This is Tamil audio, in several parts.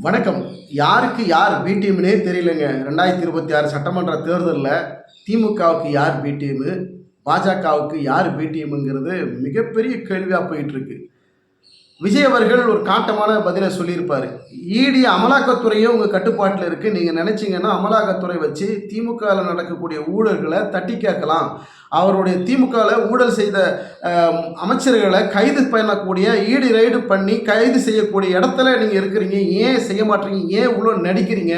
வணக்கம். யாருக்கு யார் பி டீம்னே தெரியலங்க. 2026 சட்டமன்ற தேர்தலில் திமுகவுக்கு யார் பி டீமு, பாஜகவுக்கு யார் பி டீமுங்கிறது மிகப்பெரிய கேள்வியாக போயிட்டு இருக்கு. விஜய் அவர்கள் ஒரு காட்டமான பதிலை சொல்லியிருப்பார். இடி அமலாக்கத்துறையும் உங்கள் கட்டுப்பாட்டில் இருக்குது. நீங்கள் நினச்சிங்கன்னா அமலாக்கத்துறை வச்சு திமுகவில் நடக்கக்கூடிய ஊழல்களை தட்டி கேட்கலாம். அவருடைய திமுகவில் ஊழல் செய்த அமைச்சர்களை கைது பண்ணக்கூடிய ஈடு ரைடு பண்ணி கைது செய்யக்கூடிய இடத்துல நீங்கள் இருக்கிறீங்க. ஏன் செய்ய மாட்டீங்க? ஏன் இவ்வளோ நடிக்கிறீங்க?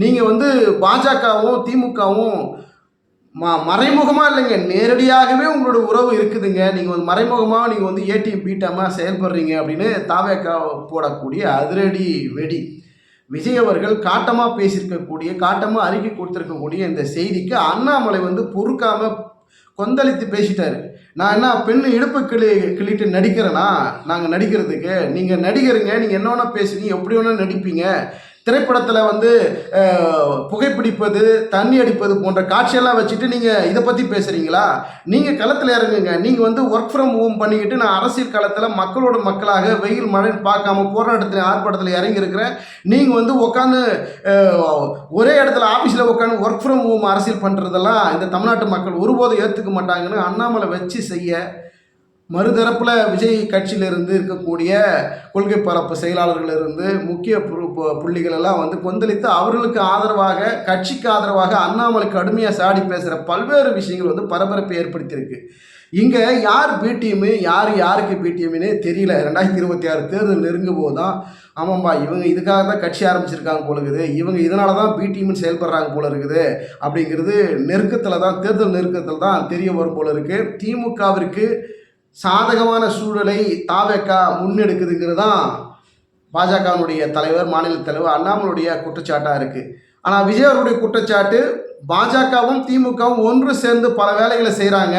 நீங்கள் பாஜகவும் திமுகவும் மறைமுகமாக இல்லைங்க, நேரடியாகவே உங்களோட உறவு இருக்குதுங்க. நீங்கள் மறைமுகமாக நீங்கள் ஏடிஎம் பீட்டாமல் செயல்படுறீங்க அப்படின்னு தாவேக்கா போடக்கூடிய அதிரடி வெடி. விஜய் அவர்கள் காட்டமாக பேசியிருக்கக்கூடிய, காட்டமாக அறிக்கை கொடுத்துருக்கக்கூடிய இந்த செய்திக்கு அண்ணாமலை பொறுக்காமல் கொந்தளித்து பேசிட்டார். நான் என்ன பெண்ணு இடுப்பு கிள்ளிட்டு நடிக்கிறேன்னா? நாங்கள் நடிக்கிறதுக்கு நீங்கள் நடிகருங்க, நீங்கள் என்ன வேணா பேசுவீங்க, எப்படி வேணா நடிப்பீங்க. திரைப்படத்தில் புகைப்பிடிப்பது, தண்ணி அடிப்பது போன்ற காட்சியெல்லாம் வச்சுட்டு நீங்கள் இதை பற்றி பேசுகிறீங்களா? நீங்கள் களத்தில் இறங்குங்க. நீங்கள் ஒர்க் ஃப்ரம் ஹோம் பண்ணிக்கிட்டு நான் அரசியல் களத்தில் மக்களோட மக்களாக வெயில் மழைன்னு பார்க்காம போராட்டத்தில் ஆர்ப்பாட்டத்தில் இறங்கியிருக்கிறேன். நீங்கள் உட்காந்து ஒரே இடத்துல ஆஃபீஸில் உட்காந்து ஒர்க் ஃப்ரம் ஹோம் அரசியல் பண்ணுறதெல்லாம் இந்த தமிழ்நாட்டு மக்கள் ஒருபோதும் ஏற்றுக்க மாட்டாங்கன்னு அண்ணாமலை வச்சு செய்ய, மறுதரப்பில் விஜய் கட்சியிலிருந்து இருக்கக்கூடிய கொள்கை பரப்பு செயலாளர்களிருந்து முக்கிய புள்ளிகள் எல்லாம் கொந்தளித்து அவர்களுக்கு ஆதரவாக, கட்சிக்கு ஆதரவாக அண்ணாமலை கடுமையாக சாடி பேசுகிற பல்வேறு விஷயங்கள் பரபரப்பை ஏற்படுத்தியிருக்கு. இங்கே யார் பி டீமு, யாருக்கு பி டீமுன்னே தெரியல. 2026 தேர்தல் நெருங்கும் போது தான் ஆமாம்பா இவங்க இதுக்காக தான் கட்சி ஆரம்பிச்சிருக்காங்க போல இருக்குது, இவங்க இதனால தான் பி டீம்னு செயல்படுறாங்க போல இருக்குது அப்படிங்கிறது தேர்தல் நெருக்கத்தில் தான் தெரிய வரும் போல இருக்குது. திமுகவிற்கு சாதகமான சூழலை தாவேக்கா முன்னெடுக்குதுங்கிறது தான் பாஜகவினுடைய தலைவர், மாநில தலைவர் அண்ணாமலையுடைய குற்றச்சாட்டாக இருக்குது. ஆனால் விஜய் அவருடைய குற்றச்சாட்டு பாஜகவும் திமுகவும் ஒன்று சேர்ந்து பல வேலைகளை செய்கிறாங்க,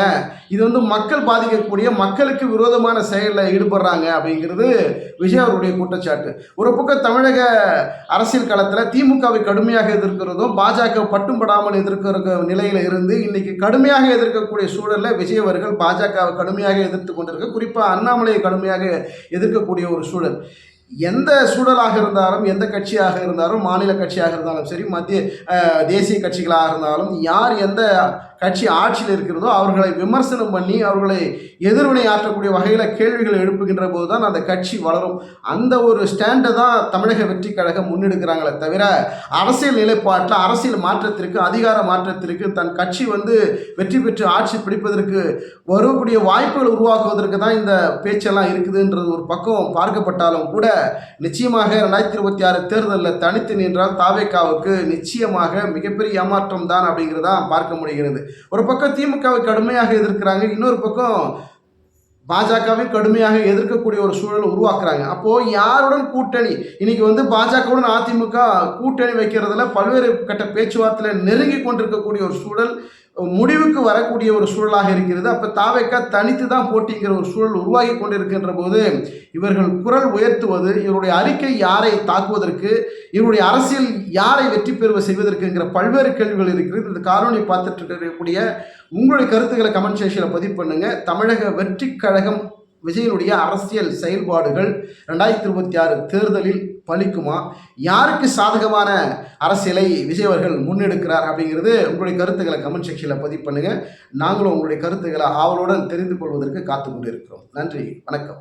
இது மக்கள் பாதிக்கக்கூடிய, மக்களுக்கு விரோதமான செயலில் ஈடுபடுறாங்க அப்படிங்கிறது விஜய் அவருடைய குற்றச்சாட்டு. ஒரு பக்கம் தமிழக அரசியல் களத்தில் திமுகவை கடுமையாக எதிர்க்கிறதும் பாஜக பட்டும் படாமல் எதிர்க்கிற நிலையில் இருந்து இன்றைக்கி கடுமையாக எதிர்க்கக்கூடிய சூழலில் விஜய் அவர்கள் பாஜகவை கடுமையாக எதிர்த்து கொண்டிருக்க, குறிப்பாக அண்ணாமலையை கடுமையாக எதிர்க்கக்கூடிய ஒரு சூழல். எந்த சூழலாக இருந்தாலும், எந்த கட்சியாக இருந்தாலும், மாநில கட்சியாக இருந்தாலும் சரி, தேசிய கட்சிகளாக இருந்தாலும், யார் எந்த கட்சி ஆட்சியில் இருக்கிறதோ அவர்களை விமர்சனம் பண்ணி அவர்களை எதிர்வினை ஆற்றக்கூடிய வகையில் கேள்விகள் எழுப்புகின்ற போது தான் அந்த கட்சி வளரும். அந்த ஒரு ஸ்டாண்டை தான் தமிழக வெற்றி கழகம் முன்னெடுக்கிறாங்களே தவிர அரசியல் நிலைப்பாட்டில், அரசியல் மாற்றத்திற்கு, அதிகார மாற்றத்திற்கு, தன் கட்சி வெற்றி பெற்று ஆட்சி பிடிப்பதற்கு வரக்கூடிய வாய்ப்புகள் உருவாக்குவதற்கு தான் இந்த பேச்செல்லாம் இருக்குதுன்றது ஒரு பக்கம் பார்க்கப்பட்டாலும் கூட நிச்சயமாக 2026 தேர்தலில் தனித்து நின்றால் தாவேக்காவுக்கு நிச்சயமாக மிகப்பெரிய ஏமாற்றம் தான் அப்படிங்கிறதா பார்க்க முடிகிறது. ஒரு பக்கம் திமுகவை கடுமையாக எதிர்க்கிறாங்க, இன்னொரு பக்கம் பாஜகவை கடுமையாக எதிர்க்கக்கூடிய ஒரு சூழல் உருவாக்குறாங்க. அப்போது யாருடன் கூட்டணி? இன்னைக்கு பாஜகவுடன் அதிமுக கூட்டணி வைக்கிறதுல பல்வேறு கட்ட பேச்சுவார்த்தையில் நெருங்கி கொண்டிருக்கக்கூடிய ஒரு சூழல் முடிவுக்கு வரக்கூடிய ஒரு சூழலாக இருக்கிறது. அப்போ தாவேக்கா தனித்து தான் போட்டிங்கிற ஒரு சூழல் உருவாகி கொண்டிருக்கின்ற போது இவர்கள் குரல் உயர்த்துவது, இவருடைய அறிக்கை யாரை தாக்குவதற்கு, இவருடைய அரசியல் யாரை வெற்றி பெறுவ செய்வதற்குங்கிற பல்வேறு கேள்விகள் இருக்கிறது. இந்த காரணி பார்த்துட்டு இருக்கக்கூடிய உங்களுடைய கருத்துக்களை கமெண்ட் செக்ஷனில் பதிவு பண்ணுங்கள். தமிழக வெற்றி கழகம் விஜயனுடைய அரசியல் செயல்பாடுகள் 2026 தேர்தலில் பலிக்குமா? யாருக்கு சாதகமான அரசியலை விஜய் அவர்கள் முன்னெடுக்கிறார் அப்படிங்கிறது உங்களுடைய கருத்துக்களை கமெண்ட் செக்ஷனில் பதிவு பண்ணுங்கள். நாங்களும் உங்களுடைய கருத்துக்களை ஆவலுடன் தெரிந்து கொள்வதற்கு காத்து கொண்டிருக்கிறோம். நன்றி, வணக்கம்.